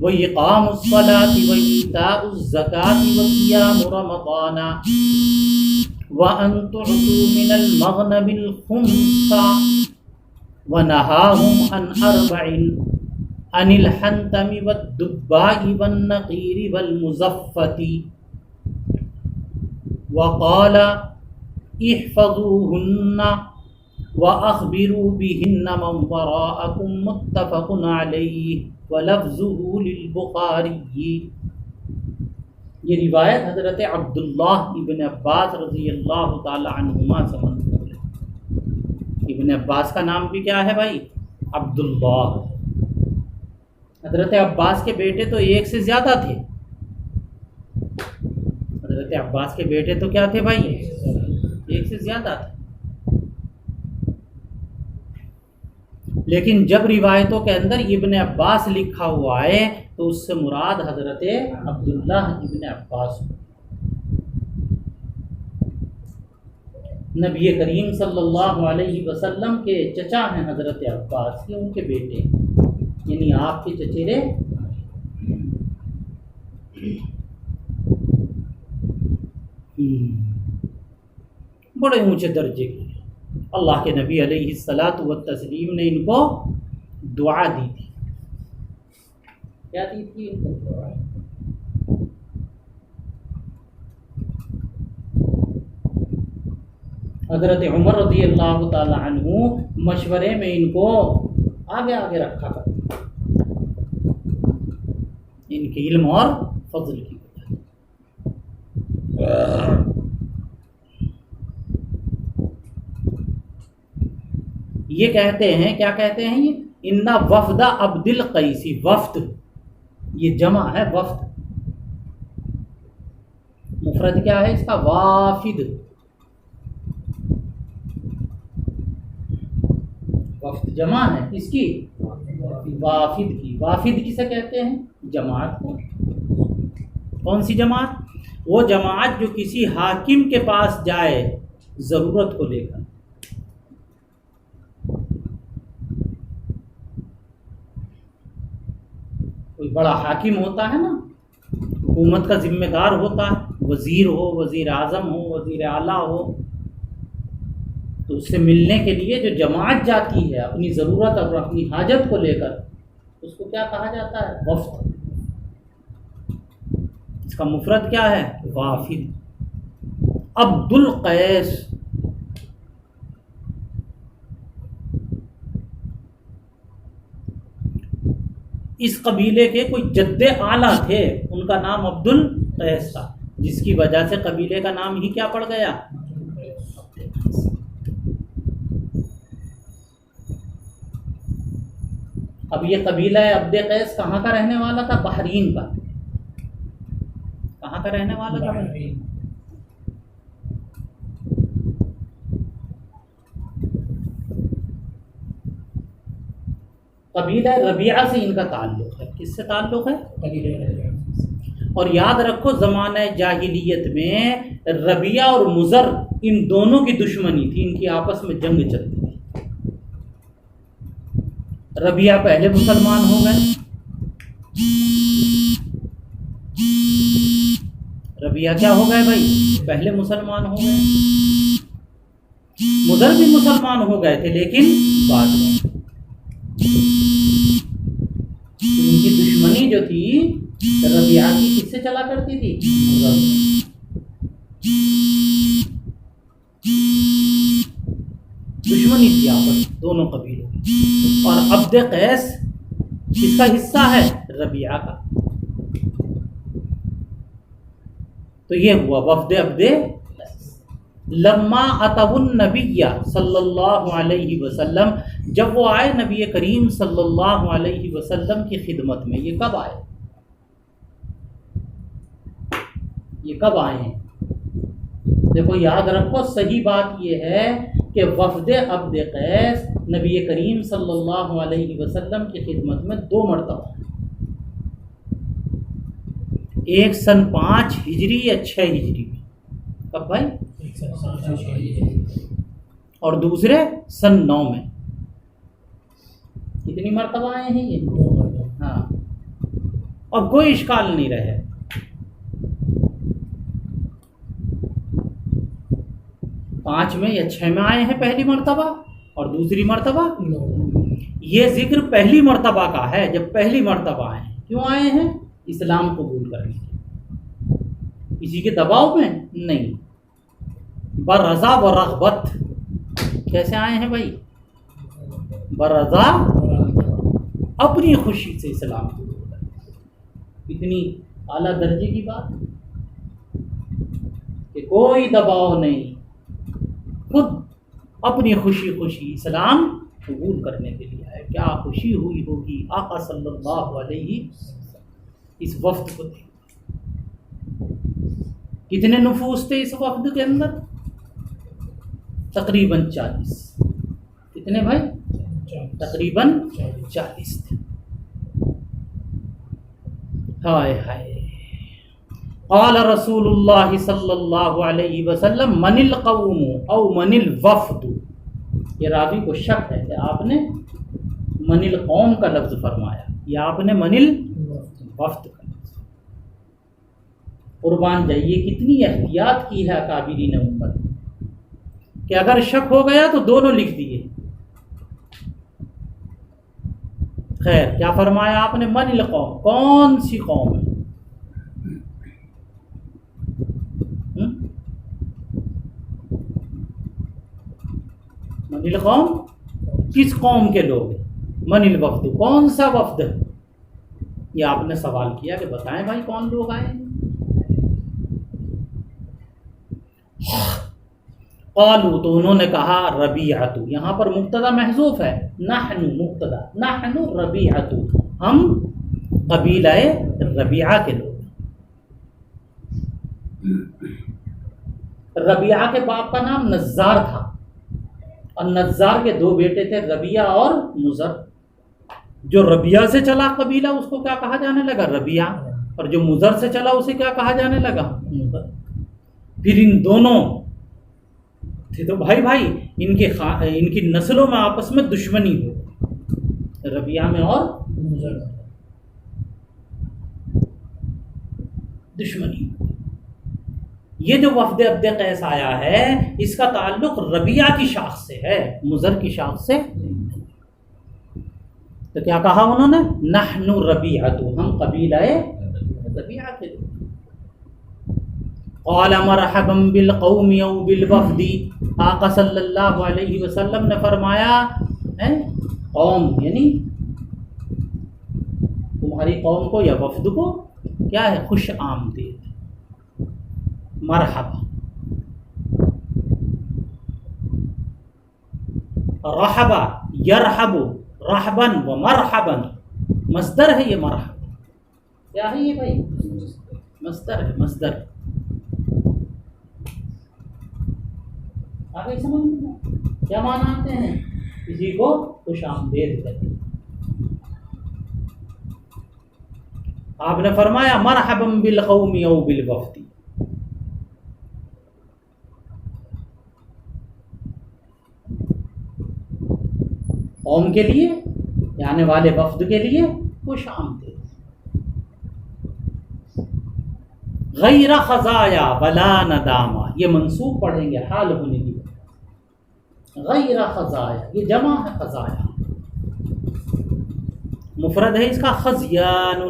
وإقام الصلاة وإيتاء الزكاة وصيام رمضان وأن تعطوا من المغنم الخمس ونهاهم عن أربع عن الحنتم والدباء والنقير والمزفة وقال احفظوهن وأخبروا بهن من وراءكم متفق عليه ولفظه للبخاری۔ یہ روایت حضرت عبداللہ ابن عباس رضی اللہ تعالی عنہما سے منقول ہے۔ ابن عباس کا نام بھی کیا ہے بھائی؟ عبداللہ۔ حضرت عباس کے بیٹے تو ایک سے زیادہ تھے، حضرت عباس کے بیٹے تو کیا تھے بھائی؟ ایک سے زیادہ تھے۔ لیکن جب روایتوں کے اندر ابن عباس لکھا ہوا ہے تو اس سے مراد حضرت عبداللہ ابن عباس، نبی کریم صلی اللہ علیہ وسلم کے چچا ہیں حضرت عباس، یہ ان کے بیٹے یعنی آپ کے چچیرے بڑے اونچے درجے کے۔ اللہ کے نبی علیہ الصلاۃ والتسلیم نے ان کو دعا دی تھی۔ کیا دی تھی ان کو؟ دعا۔ حضرت عمر رضی اللہ تعالی عنہ مشورے میں ان کو آگے آگے رکھا کرتے، ان کے علم اور فضل کی وجہ۔ یہ کہتے ہیں، کیا کہتے ہیں یہ؟ ان وفد عبد القیسی، وفد یہ جمع ہے، وفد مفرد کیا ہے اس کا؟ وافد۔ وفد جمع ہے اس کی؟ وافد کی۔ وافد کسے کہتے ہیں؟ جماعت کو۔ کون سی جماعت؟ وہ جماعت جو کسی حاکم کے پاس جائے ضرورت کو لے کر۔ کوئی بڑا حاکم ہوتا ہے نا، حکومت کا ذمہ دار ہوتا ہے، وزیر ہو، وزیر اعظم ہو، وزیر اعلیٰ ہو، تو اس سے ملنے کے لیے جو جماعت جاتی ہے اپنی ضرورت اور اپنی حاجت کو لے کر، اس کو کیا کہا جاتا ہے؟ وفد۔ اس کا مفرد کیا ہے؟ وافد۔ عبد القیس، اس قبیلے کے کوئی جد اعلیٰ تھے، ان کا نام عبد القیس تھا، جس کی وجہ سے قبیلے کا نام ہی کیا پڑ گیا؟ اب یہ قبیلہ عبد قیس کہاں کا رہنے والا تھا؟ بحرین کا۔ کہاں کا رہنے والا تھا؟ قبیلہ ربیعہ سے ان کا تعلق ہے۔ کس سے تعلق ہے؟ قبیلہ ربیعہ۔ اور یاد رکھو زمانہ جاہلیت میں ربیعہ اور مضر ان دونوں کی دشمنی تھی، ان کی آپس میں جنگ چلتی تھی۔ ربیعہ پہلے مسلمان ہو گئے، ربیعہ کیا ہو گئے بھائی؟ پہلے مسلمان ہو گئے۔ مضر بھی مسلمان ہو گئے تھے لیکن بعد میں۔ ان کی دشمنی جو تھی ربیعہ کی کس سے چلا کرتی تھی؟ مضر۔ دشمنی تھی آپس دونوں قبیلوں کی۔ اور عبد قیس کس کا حصہ ہے؟ ربیعہ کا۔ تو یہ ہوا وفد عبد قیس۔ لما اتوا النبی صلی اللہ علیہ وسلم، جب وہ آئے نبی کریم صلی اللہ علیہ وسلم کی خدمت میں۔ یہ کب آئے؟ یہ کب آئے ہیں؟ دیکھو یاد رکھو، صحیح بات یہ ہے کہ وفد عبد قیس نبی کریم صلی اللہ علیہ وسلم کی خدمت میں 2 مرتبہ، ایک سن 5 ہجری یا 6 ہجری میں۔ کب بھائی؟ اور دوسرے سن 9 میں۔ کتنی مرتبہ آئے ہیں یہ؟ 2 مرتبہ۔ ہاں، اور کوئی اشکال نہیں رہے۔ پانچ میں یا 6 میں آئے ہیں پہلی مرتبہ، اور دوسری مرتبہ یہ ذکر پہلی مرتبہ کا ہے، جب پہلی مرتبہ آئے ہیں۔ کیوں آئے ہیں؟ اسلام قبول کرنے کے، کسی کے دباؤ میں نہیں، برضا و رغبت۔ کیسے آئے ہیں بھائی؟ برضا، اپنی خوشی سے اسلام قبول کرنے۔ اتنی اعلیٰ درجے کی بات کہ کوئی دباؤ نہیں، خود اپنی خوشی خوشی اسلام قبول کرنے کے لیے آئے۔ کیا خوشی ہوئی ہوگی آقا صلی اللہ علیہ وسلم اس وفد کو دیکھ۔ کتنے نفوس تھے اس وفد کے اندر؟ تقریباً 40۔ کتنے بھائی؟ تقریباً 40 تھے۔ ہائے ہائے۔ قال رسول اللہ صلی اللہ علیہ وسلم من القوم او من الوفد۔ یہ راوی کو شک ہے کہ آپ نے من القوم کا لفظ فرمایا یا آپ نے من الوفد کا لفظ۔ قربان جائیے کتنی احتیاط کی ہے اکابرین امت کہ اگر شک ہو گیا تو دونوں لکھ دیے۔ خیر، کیا فرمایا آپ نے؟ من القوم، کون سی قوم ہے؟ من القوم، کس قوم کے لوگ؟ من الوفد، کون سا وفد ہے؟ یہ آپ نے سوال کیا کہ بتائیں بھائی کون لوگ آئے ہیں؟ قالوا، تو انہوں نے کہا ربیعۃ، یہاں پر مبتدا محذوف ہے، نحن مبتدا، نحن ربیعۃ، ہم قبیلہ ربیعہ کے لوگ۔ ربیعہ کے باپ کا نام نزار تھا، اور نزار کے 2 بیٹے تھے، ربیعہ اور مضر۔ جو ربیعہ سے چلا قبیلہ اس کو کیا کہا جانے لگا؟ ربیعہ، اور جو مضر سے چلا اسے کیا کہا جانے لگا؟ مضر۔ پھر ان دونوں تھے تو بھائی بھائی، ان کی نسلوں میں آپس میں دشمنی ہو، ربیعہ میں اور مضر دشمنی ہو۔ یہ جو وفد عبد قیس آیا ہے اس کا تعلق ربیعہ کی شاخ سے ہے، مضر کی شاخ سے۔ تو کیا کہا انہوں نے؟ نحن ربیعۃ، ہم قبیلہ ربیعہ کے لوگ۔ قال مرحبا بالقوم او بالوفد، آقا صلی اللہ علیہ وسلم نے فرمایا قوم یعنی تمہاری قوم کو یا وفد کو کیا ہے؟ خوش آمدید، مرحبا۔ رحبا یرحب رحبا و مرحبا، مصدر ہے یہ مرحبا، کیا ہے یہ بھائی؟ مصدر ہے، مصدر۔ آگے سمجھ میں کیا معنی آتے ہیں؟ کسی کو خوش آمدید کہتے ہیں۔ آپ نے فرمایا مرحبا بالقوم او بالوفد، قوم کے لیے یعنی والے وفد کے لیے خوش آمدید۔ غیر خزایا ولا ندامہ، یہ منصوب پڑھیں گے حال ہونے کی وجہ۔ غیر خزایا یہ جمع ہے، خزایا مفرد ہے اس کا خزیان،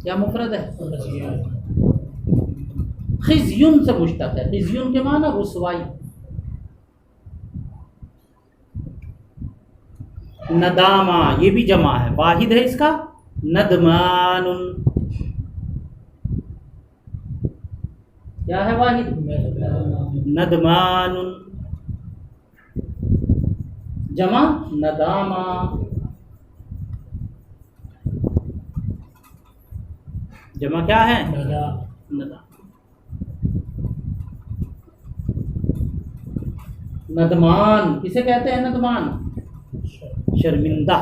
کیا مفرد ہے؟ خزیون سے مشتق ہے، خزیون کے معنی رسوائی۔ ندامہ یہ بھی جمع ہے، واحد ہے اس کا ندمان، کیا ہے واحد؟ ندمان، جمع ندامہ۔ جمع کیا ہے؟ ندامہ۔ ندمان کسے کہتے ہیں؟ ندمان شرمندہ۔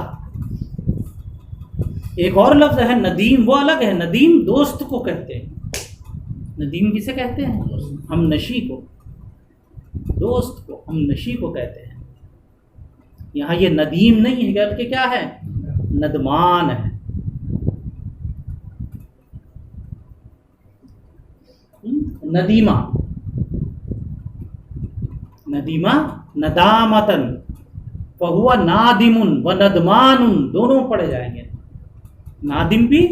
ایک اور لفظ ہے ندیم، وہ الگ ہے، ندیم دوست کو کہتے ہیں۔ ندیم کسے کہتے ہیں؟ ہم نشی کو، دوست کو ہم نشی کو کہتے ہیں۔ یہاں یہ ندیم نہیں ہے بلکہ کیا ہے؟ ندمان ہے۔ ندیمہ، ندیمہ ندامتن، فہو نادم و ندمان دونوں پڑھے جائیں گے۔ نادم بھی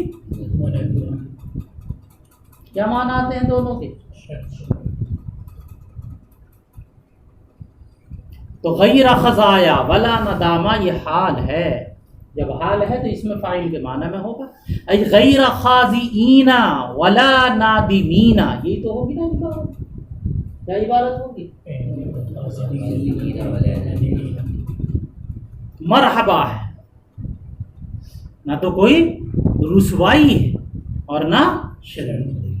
کیا معنی آتے ہیں دونوں کے؟ تو غیر خزایا ولا ندامہ یہ حال ہے، جب حال ہے تو اس میں فاعل کے معنی میں ہوگا۔ ای غیر خازئین ولا نادمین، یہی تو ہوگی نا عبارت، کیا عبارت ہوگی؟ مرحبا ہے، نہ تو کوئی رسوائی ہے اور نہ شرمندگی۔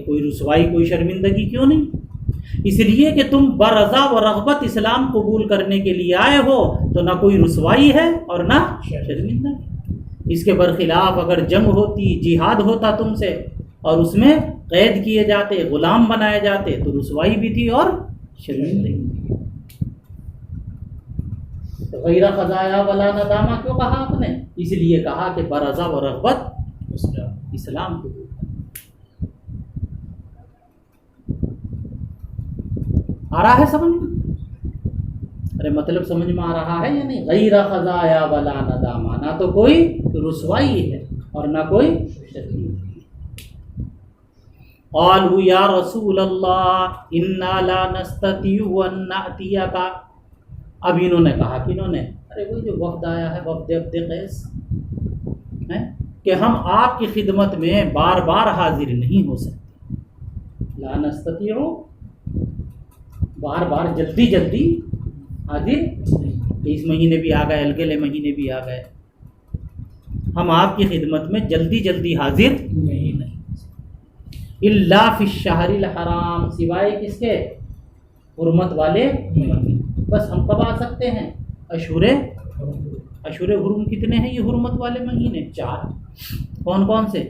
کوئی رسوائی کوئی شرمندگی کیوں نہیں؟ اس لیے کہ تم برضا و رغبت اسلام قبول کرنے کے لیے آئے ہو، تو نہ کوئی رسوائی ہے اور نہ شرمندگی۔ اس کے برخلاف اگر جنگ ہوتی، جہاد ہوتا تم سے اور اس میں قید کیے جاتے، غلام بنائے جاتے، تو رسوائی بھی تھی اور شرمندگی۔ تو غیر خزایا ولا ندامہ کیوں کہا آپ نے؟ اس لیے کہا کہ برضا و رغبت اسلام قبول۔ آ رہا ہے سمجھ میں؟ ارے مطلب سمجھ میں آ رہا ہے یا نہیں؟ غیر خزایا ولا ندامہ، نہ تو کوئی رسوائی ہے اور نہ کوئی شرمندگی۔ قالوا یا رسول اللہ انا لا نستطيع ان نأتيك، اب انہوں نے کہا کہ انہوں نے ارے وہی جو وفد آیا ہے وفد عبد قیس کہ ہم آپ کی خدمت میں بار بار حاضر نہیں ہو سکتے۔ لا نستطيع بار بار جلدی جلدی حاضر، اس مہینے بھی آ گئے، اگلے مہینے بھی آ گئے، ہم آپ کی خدمت میں جلدی جلدی حاضر نہیں الا فی الشہر الحرام، سوائے کس کے؟ حرمت والے مہینے۔ بس ہم کب آ سکتے ہیں؟ اشہر حرم کتنے ہیں یہ حرمت والے مہینے؟ 4۔ کون کون سے؟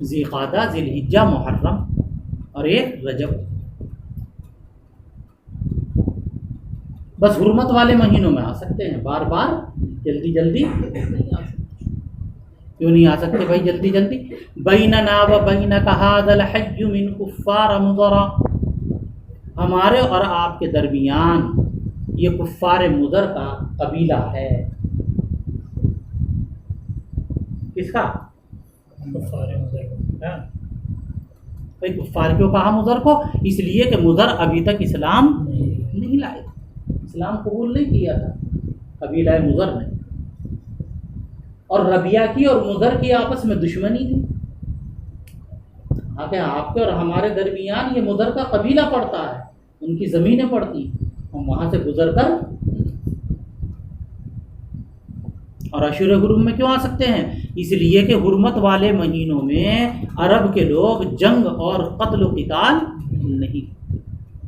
ذی قعدہ، ذی الحجہ، محرم اور ایک رجب۔ بس حرمت والے مہینوں میں آ سکتے ہیں، بار بار جلدی جلدی نہیں آ سکتے۔ کیوں نہیں آ سکتے بھائی جلدی جلدی؟ بیننا و بینک ھذا الحی من کفار مضر، ہمارے اور آپ کے درمیان یہ کفار مضر کا قبیلہ ہے۔ کس کا؟ کفار مضر۔ بھائی کفار کیوں کہا مضر کو؟ اس لیے کہ مضر ابھی تک اسلام نہیں لائے، اسلام قبول نہیں کیا تھا قبیلہ مضر نے، اور ربیہ کی اور مضر کی آپس میں دشمنی تھی۔ آگے آپ کے اور ہمارے درمیان یہ مضر کا قبیلہ پڑتا ہے، ان کی زمینیں پڑتی، ہم وہاں سے گزر کر اور عشور حرم میں کیوں آ سکتے ہیں؟ اس لیے کہ حرمت والے مہینوں میں عرب کے لوگ جنگ اور قتل و قتال نہیں،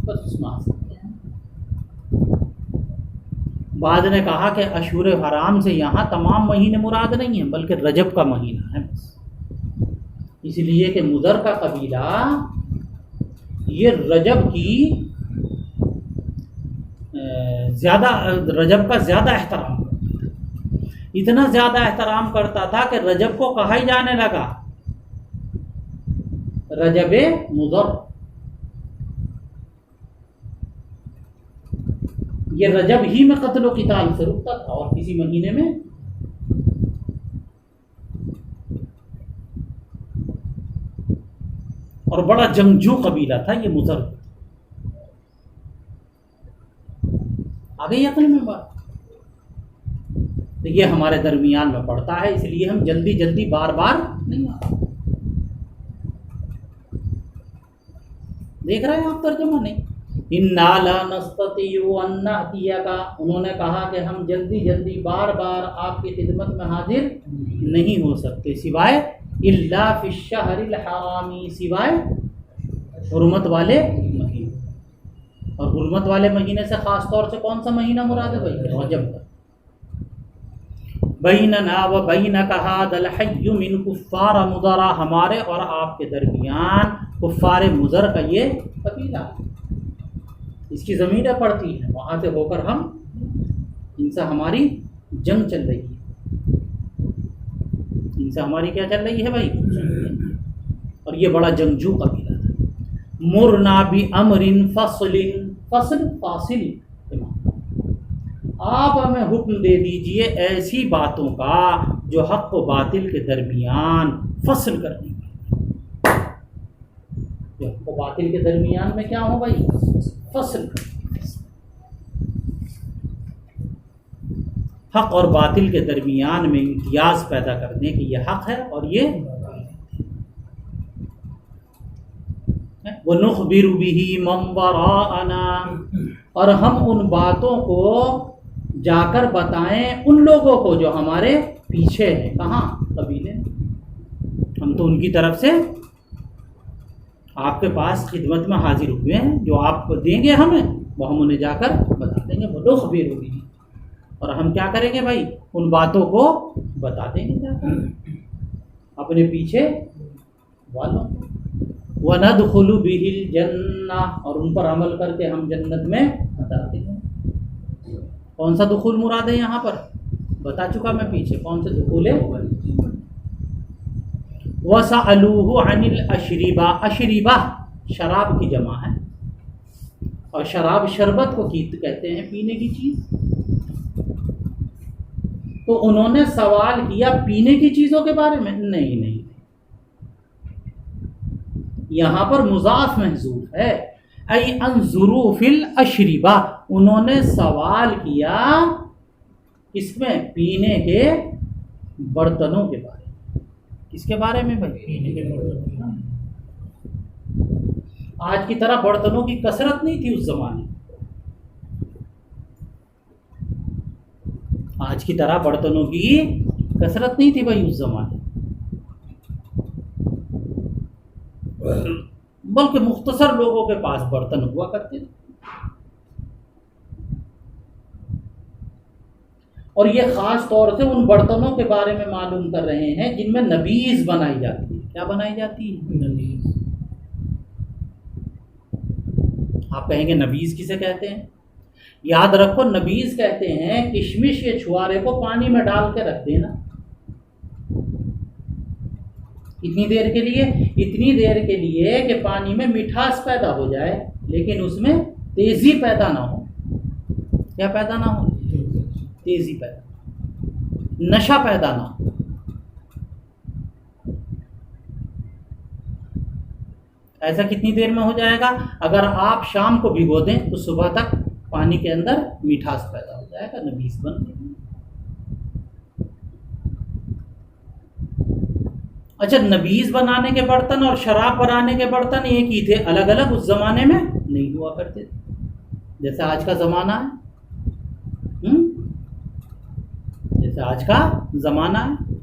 بس اس میں آ سکتے ہیں۔ بعض نے کہا کہ اشہر حرام سے یہاں تمام مہینے مراد نہیں ہیں بلکہ رجب کا مہینہ ہے بس، اس لیے کہ مضر کا قبیلہ یہ رجب کی رجب کا زیادہ احترام کرتا تھا، اتنا زیادہ احترام کرتا تھا کہ رجب کو کہا ہی جانے لگا رجب مضر۔ یہ رجب ہی میں قتل و قتال سے رکتا تھا اور کسی مہینے میں اور بڑا جنگجو قبیلہ تھا یہ مضر۔ آ گئی عقل میں بات؟ تو یہ ہمارے درمیان میں پڑتا ہے، اس لیے ہم جلدی جلدی بار بار نہیں آتے۔ دیکھ رہے ہیں آپ ترجمہ نہیں؟ اِنَّا لَا نَسْتَطِيعُ أَن نَّأْتِيَكَ، انہوں نے کہا کہ ہم جلدی جلدی بار بار آپ کی خدمت میں حاضر نہیں ہو سکتے سوائے إِلَّا فِي الشَّهْرِ الْحَرَامِ، سوائے حرمت والے مہینے۔ اور حرمت والے مہینے سے خاص طور سے کون سا مہینہ مراد ہے بھائی؟ رجب کا۔ بیننا و بینک ھذا الحی من کفار مضر، ہمارے اور آپ کے درمیان کفار مضر کا یہ قبیلہ، اس کی زمینیں پڑتی ہیں، وہاں سے ہو کر ہم ان سے ہماری جنگ چل رہی ہے، ان سے ہماری کیا چل رہی ہے بھائی؟ اور یہ بڑا جنگجو قبیلہ تھا۔ مرنا بامر فصل، فصل فاصل، آپ ہمیں حکم دے دیجئے ایسی باتوں کا جو حق و باطل کے درمیان فصل کرنے کی، جو حق و باطل کے درمیان میں کیا ہو بھائی؟ فصل، حق اور باطل کے درمیان میں امتیاز پیدا کرنے کی یہ حق ہے اور یہ وَنُخْبِرُ بِهِ مَنْ وَرَاءَنَا، اور ہم ان باتوں کو جا کر بتائیں ان لوگوں کو جو ہمارے پیچھے ہیں۔ کہاں؟ قبیلے، ہم تو ان کی طرف سے آپ کے پاس خدمت میں حاضر ہوئے ہیں، جو آپ دیں گے ہمیں وہ ہم انہیں جا کر بتا دیں گے۔ وَنُخْبِرُ بِهِ، اور ہم کیا کریں گے بھائی؟ ان باتوں کو بتا دیں گے جا کر اپنے پیچھے والوں کو۔ وَنَدْخُلُ بِهِ الْجَنَّةَ، اور ان پر عمل کر کے ہم جنت میں داخل ہیں۔ کون سا دخول مراد ہے یہاں پر؟ بتا چکا میں پیچھے کون سے دخول ہے۔ وَسَأَلُوهُ عَنِ الْأَشْرِبَةِ، اشربہ شراب کی جمع ہے، اور شراب شربت کو کہتے ہیں پینے کی چیز۔ تو انہوں نے سوال کیا پینے کی چیزوں کے بارے میں؟ نہیں، یہاں پر مضاف محذوف ہے، ای انظروا فی الاشربہ، انہوں نے سوال کیا کس میں؟ پینے کے برتنوں کے بارے میں۔ کس کے بارے میں بھائی؟ پینے کے برتن۔ آج کی طرح برتنوں کی کثرت نہیں تھی اس زمانے، آج کی طرح برتنوں کی کثرت نہیں تھی بھائی اس زمانے، بلکہ مختصر لوگوں کے پاس برتن ہوا کرتے تھے۔ اور یہ خاص طور سے ان برتنوں کے بارے میں معلوم کر رہے ہیں جن میں نبیذ بنائی جاتی ہے۔ کیا بنائی جاتی ہے؟ نبیذ۔ آپ کہیں گے نبیذ کسے کہتے ہیں؟ یاد رکھو نبیذ کہتے ہیں کشمش یا چھوارے کو پانی میں ڈال کے رکھ دینا، کتنی دیر کے لیے؟ اتنی دیر کے لیے کہ پانی میں مٹھاس پیدا ہو جائے لیکن اس میں تیزی پیدا نہ ہو. کیا پیدا نہ ہو؟ تیزی پیدا، نشہ پیدا نہ ہو. ایسا کتنی دیر میں ہو جائے گا؟ اگر آپ شام کو بھگو دیں تو صبح تک پانی کے اندر مٹھاس پیدا ہو جائے گا، نبیذ بن جائے گا. اچھا، نبیذ بنانے کے برتن اور شراب بنانے کے برتن ایک ہی تھے، الگ الگ اس زمانے میں نہیں ہوا کرتے تھے جیسے آج کا زمانہ ہے. جیسے آج کا زمانہ ہے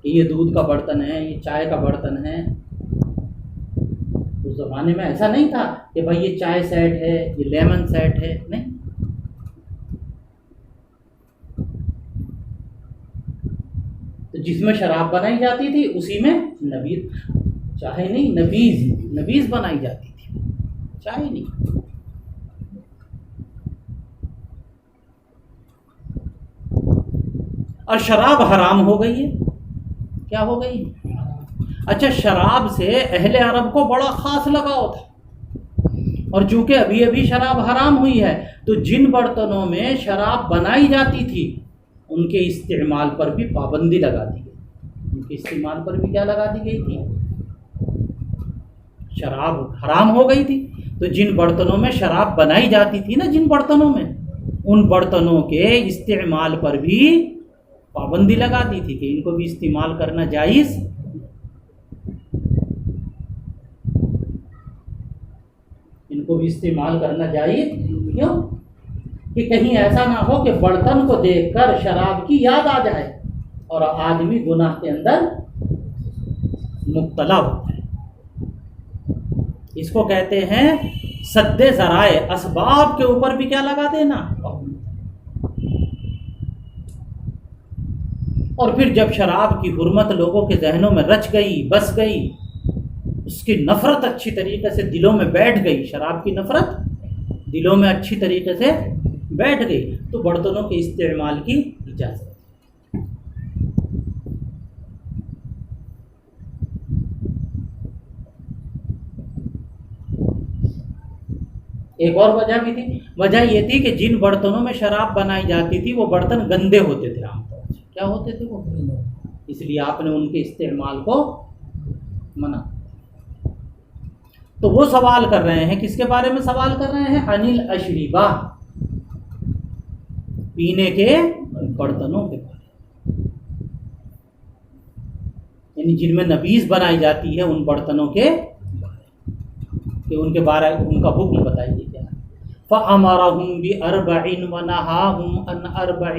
کہ یہ دودھ کا برتن ہے، یہ چائے کا برتن ہے. اس زمانے میں ایسا نہیں تھا کہ بھائی یہ چائے سیٹ ہے، یہ لیمن سیٹ ہے، نہیں. تو جس میں شراب بنائی جاتی تھی اسی میں نبیذ، چاہے نہیں، نبیذ بنائی جاتی تھی، چاہے نہیں. اور شراب حرام ہو گئی ہے. کیا ہو گئی؟ اچھا، شراب سے اہل عرب کو بڑا خاص لگاؤ تھا، اور چونکہ ابھی ابھی شراب حرام ہوئی ہے تو جن برتنوں میں شراب بنائی جاتی تھی ان کے استعمال پر بھی پابندی لگا دی گئی. ان کے استعمال پر بھی کیا لگا دی گئی تھی؟ شراب حرام ہو گئی تھی تو جن برتنوں میں شراب بنائی جاتی تھی نا، جن برتنوں میں، ان برتنوں کے استعمال پر بھی پابندی لگا دی تھی کہ ان کو بھی استعمال کرنا جائز. ان کو بھی استعمال کرنا جائز. کیوں؟ کہ کہیں ایسا نہ ہو کہ برتن کو دیکھ کر شراب کی یاد آ جائے اور آدمی گناہ کے اندر مبتلا ہو جائے. اس کو کہتے ہیں سد ذرائع، اسباب کے اوپر بھی کیا لگا دینا. اور پھر جب شراب کی حرمت لوگوں کے ذہنوں میں رچ گئی، بس گئی، اس کی نفرت اچھی طریقے سے دلوں میں بیٹھ گئی، شراب کی نفرت دلوں میں اچھی طریقے سے بیٹھ گئی، تو برتنوں کے استعمال کی اجازت. ایک اور وجہ بھی تھی. وجہ یہ تھی کہ جن برتنوں میں شراب بنائی جاتی تھی وہ برتن گندے ہوتے تھے عام طور سے. کیا ہوتے تھے وہ؟ اس لیے آپ نے ان کے استعمال کو منع. تو وہ سوال کر رہے ہیں، کس کے بارے میں سوال کر رہے ہیں؟ انل اشربہ، پینے کے برتنوں کے بارے میں، یعنی جن میں نبیذ بنائی جاتی ہے ان برتنوں کے کہ ان کے بارے ان کا حکم بتائیے کیا ہے. فَأَمَرَهُمْ بِأَرْبَعٍ وَنَهَاهُمْ عَنْ أَرْبَعٍ.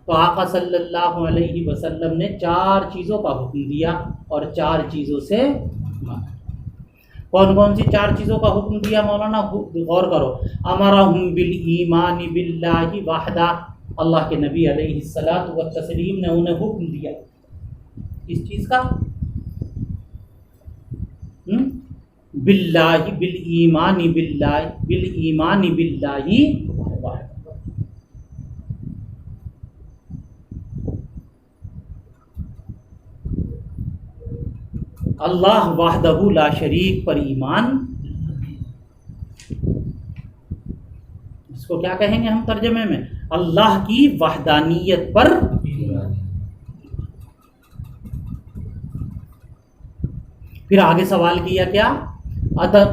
تو آقا صلی اللہ علیہ وسلم نے 4 چیزوں کا حکم دیا اور 4 چیزوں سے منع. کون کون سی 4 چیزوں کا حکم دیا مولانا؟ غور کرو. امرہم بالایمان باللہ وحدہ، اللہ کے نبی علیہ الصلاۃ والتسلیم نے انہیں حکم دیا اس چیز کا، باللہ، بالایمان باللہ، بالایمان باللہ وحدہ. اللہ وحدہ لا شریک پر ایمان. اس کو کیا کہیں گے ہم ترجمے میں؟ اللہ کی وحدانیت پر. پھر آگے سوال کیا کیا؟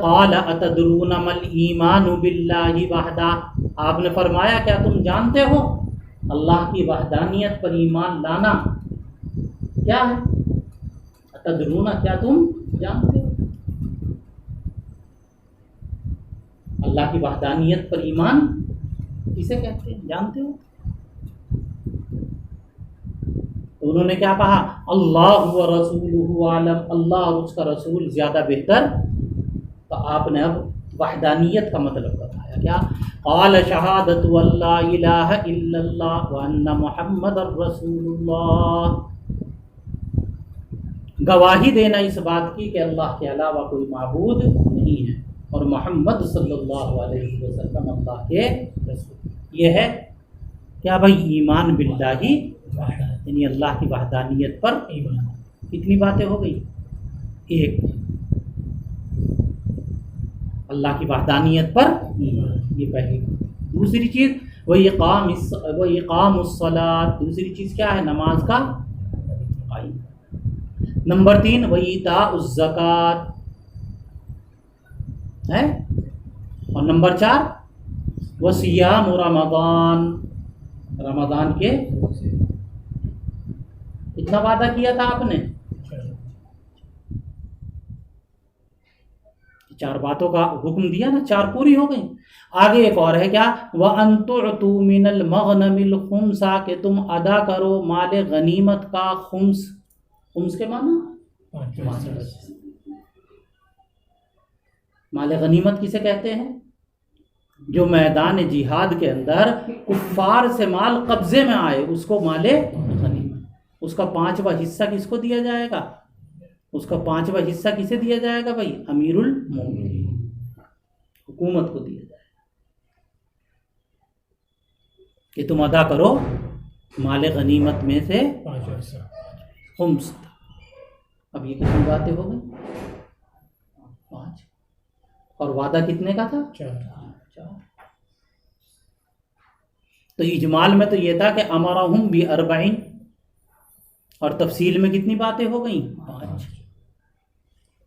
قال اتدرون ما الایمان باللہ وحدہ. آپ نے فرمایا کیا تم جانتے ہو اللہ کی وحدانیت پر ایمان لانا کیا ہے؟ اتدرون، کیا تم جانتے ہو اللہ کی وحدانیت پر ایمان کسے کہتے ہیں؟ جانتے ہو؟ تو انہوں نے کیا کہا؟ اللہ و رسولہ عالم، اللہ اور اس کا رسول زیادہ بہتر. تو آپ نے اب وحدانیت کا مطلب بتایا. کیا؟ قال شہادت اللہ الہ الا اللہ وان محمد الرسول اللہ. گواہی دینا اس بات کی کہ اللہ کے علاوہ کوئی معبود نہیں ہے اور محمد صلی اللہ علیہ وسلم اللہ کے رسول. یہ ہے کیا بھائی؟ ایمان باللہ، یعنی اللہ کی وحدانیت پر ایمان. کتنی باتیں ہو گئی؟ ایک اللہ کی وحدانیت پر یہ پہلی. دوسری چیز وَإِقَامُ الصَّلَاةِ، دوسری چیز کیا ہے؟ نماز کا قائم. نمبر 3 وَإِيتَاءُ الزَّکَاۃ ہے. اور نمبر 4 وَصِيَامُ رمضان، رمضان کے اتنا وعدہ کیا تھا آپ نے. 4 باتوں کا حکم دیا نا، 4 پوری ہو گئی. آگے ایک اور ہے کیا؟ وَأَن تُعْتُوا مِنَ الْمَغْنَمِ الْخُمْسَ، کہ تم ادا کرو مال غنیمت کا خمس. خمس کے معنی مال غنیمت کسے کہتے ہیں؟ جو میدان جہاد کے اندر کفار سے مال قبضے میں آئے اس کو مال غنیمت. اس کا 5واں حصہ کس کو دیا جائے گا؟ اس کا 5واں حصہ کسے دیا جائے گا بھائی؟ امیر المومنین، حکومت کو دیا جائے گا کہ تم ادا کرو مال غنیمت میں سے خمس. اب یہ کتنی باتیں ہو گئی؟ 5. اور وعدہ کتنے کا تھا؟ 4. تو اجمال میں تو یہ تھا کہ امرہم ب40، اور تفصیل میں کتنی باتیں ہو گئیں؟ 5.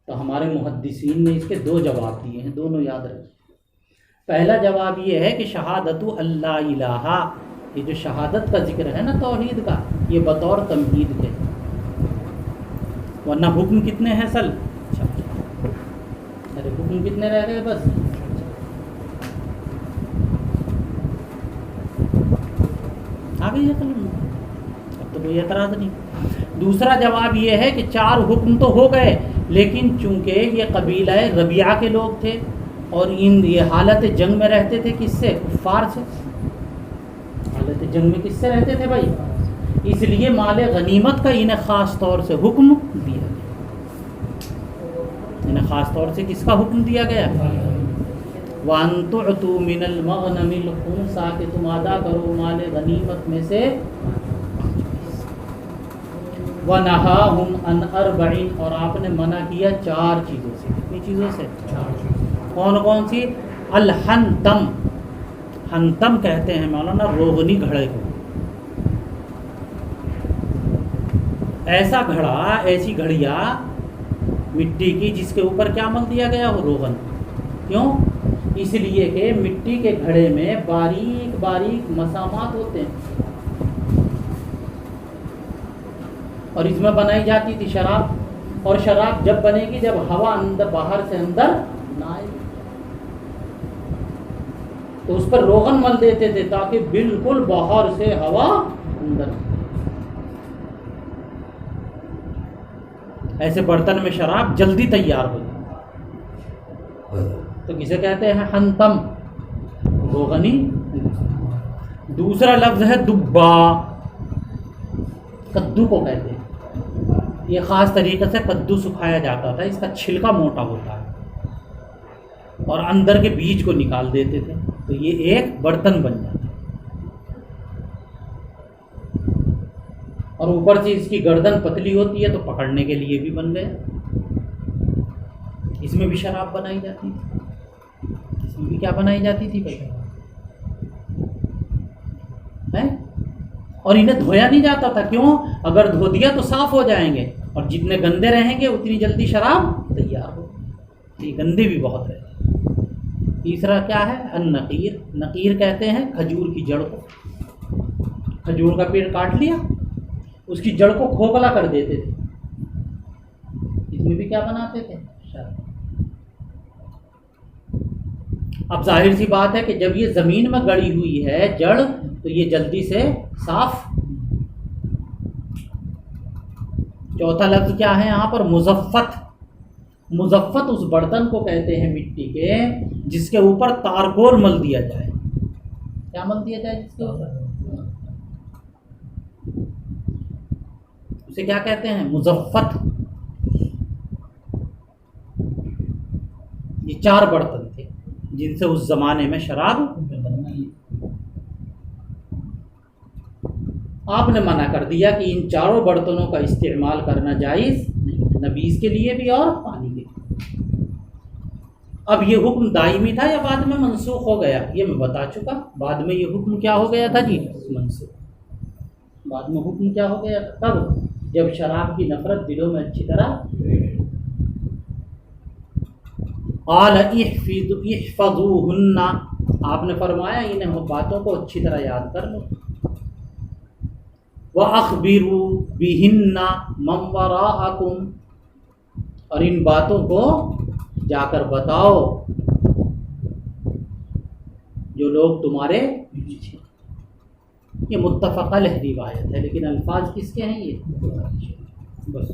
تو ہمارے محدثین نے اس کے 2 جواب دیے ہیں، دونوں یاد رکھیں. پہلا جواب یہ ہے کہ شہادت اللہ الہ، یہ جو شہادت کا ذکر ہے نا توحید کا، یہ بطور تمہید کے، ورنہ حکم کتنے ہیں اصل؟ ارے حکم کتنے رہ گئے؟ بس آ گئی عقل میں، اب تو کوئی اعتراض نہیں. دوسرا جواب یہ ہے کہ 4 حکم تو ہو گئے، لیکن چونکہ یہ قبیلہ ربیعہ کے لوگ تھے اور یہ حالت جنگ میں رہتے تھے، کس سے؟ کفار سے. حالت جنگ میں کس سے رہتے تھے بھائی؟ اس لیے مال غنیمت کا انہیں خاص طور سے حکم دیا گیا. انہیں خاص طور سے کس کا حکم دیا گیا؟ وَأَن تُعْتُوا مِنَ الْمَغْنَمِ الْخُمْسَ، کہ تم ادا کرو مال غنیمت میں سے. وَنَهَاهُمْ عَنْ 40، اور آپ نے منع کیا 4 چیزوں سے. کتنی چیزوں سے؟ 4. کون کون سی؟ الحنتم، حنتم کہتے ہیں مولانا روغنی گھڑے کو. ایسا گھڑا، ایسی گھڑیا مٹی کی جس کے اوپر کیا مل دیا گیا ہو؟ روغن. کیوں؟ اس لیے کہ مٹی کے گھڑے میں باریک باریک مسامات ہوتے ہیں، اور اس میں بنائی جاتی تھی شراب. اور شراب جب بنے گی جب ہوا اندر باہر سے اندر نہ آئے، تو اس پر روغن مل دیتے تھے تاکہ بالکل باہر سے ہوا اندر. ایسے برتن میں شراب جلدی تیار ہو جائے، تو کسے کہتے ہیں؟ حنتم، روغنی. دوسرا لفظ ہے دبا، کدو کو کہتے ہیں. یہ خاص طریقے سے کدو سکھایا جاتا تھا، اس کا چھلکا موٹا ہوتا ہے اور اندر کے بیج کو نکال دیتے تھے، تو یہ ایک برتن بن جاتا ہے. اور اوپر سے اس کی گردن پتلی ہوتی ہے تو پکڑنے کے لیے بھی بن گیا. اس میں بھی شراب بنائی جاتی تھی. اس میں بھی کیا بنائی جاتی تھی بھائی؟ اور انہیں دھویا نہیں جاتا تھا. کیوں؟ اگر دھو دیا تو صاف ہو جائیں گے، اور جتنے گندے رہیں گے اتنی جلدی شراب تیار ہو. یہ گندے بھی بہت رہتے ہیں. تیسرا کیا ہے؟ النقیر. نقیر کہتے ہیں کھجور کی جڑ کو. کھجور کا پیڑ کاٹ لیا، اس کی جڑ کو کھوکھلا کر دیتے تھے. اس میں بھی کیا بناتے تھے؟ شراب. اب ظاہر سی بات ہے کہ جب یہ زمین میں گڑی ہوئی ہے جڑ، تو یہ جلدی سے صاف. چوتھا لفظ کیا ہے یہاں پر؟ مزفت. مزفت اس برتن کو کہتے ہیں مٹی کے جس کے اوپر تارکول مل دیا جائے. کیا مل دیا جائے جس کے اوپر؟ اسے کیا کہتے ہیں؟ مزفت. یہ 4 برتن تھے جن سے اس زمانے میں شراب بنی. آپ نے منع کر دیا کہ ان 4 برتنوں کا استعمال کرنا جائز نہیں. نبیز کے لیے بھی اور پانی کے لیے۔ اب یہ حکم دائمی تھا یا بعد میں منسوخ ہو گیا؟ یہ میں بتا چکا، بعد میں یہ حکم کیا ہو گیا تھا جی؟ منسوخ۔ بعد میں حکم کیا ہو گیا تھا؟ کب؟ جب شراب کی نفرت دلوں میں اچھی طرح قال احفظوهن، آپ نے فرمایا انہیں باتوں کو اچھی طرح یاد کر لو۔ وَأَخْبِرُوا بِهِنَّ مَنْ وَرَاءَكُمْ، اور ان باتوں کو جا کر بتاؤ جو لوگ تمہارے پیچھے۔ یہ متفق علیہ روایت ہے، لیکن الفاظ کس کے ہیں یہ؟ بس